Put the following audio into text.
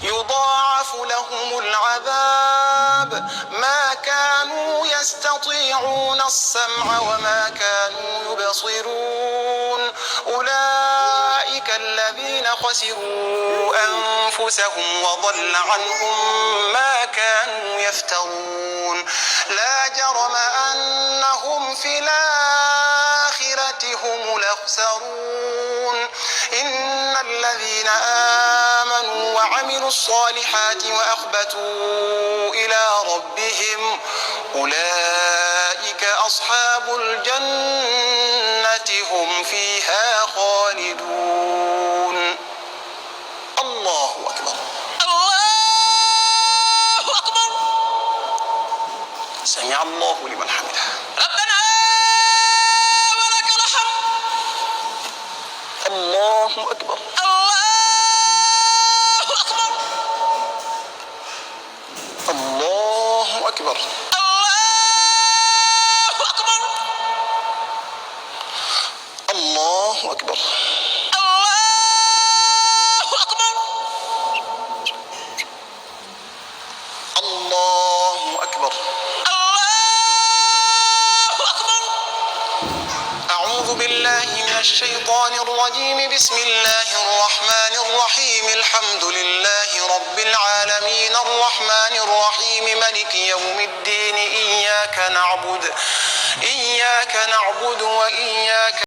يضاعف لهم العذاب ما كانوا يستطيعون السمع وما كانوا يبصرون أولئك الذين خسروا أنفسهم وضل عنهم ما كانوا يفترون لا جرم أنهم في الآخرة هم الأخسرون إن الذين آمنوا وعملوا الصالحات وأخبتوا إلى ربهم أولئك أصحاب الجنة هم فيها خالدون. الله أكبر. الله أكبر. سمع الله لمن حمده. ربنا ولك الحمد. الله أكبر. الله أكبر. الله أكبر. الله الله أكبر. أكبر. الله الله أكبر. أكبر. الله أكبر. أعوذ بالله من الشيطان الرجيم. بسم الله الرحمن الرحيم. الحمد لله رب العالمين الرحمن الرحيم مالك يوم الدين. إياك نعبد وإياك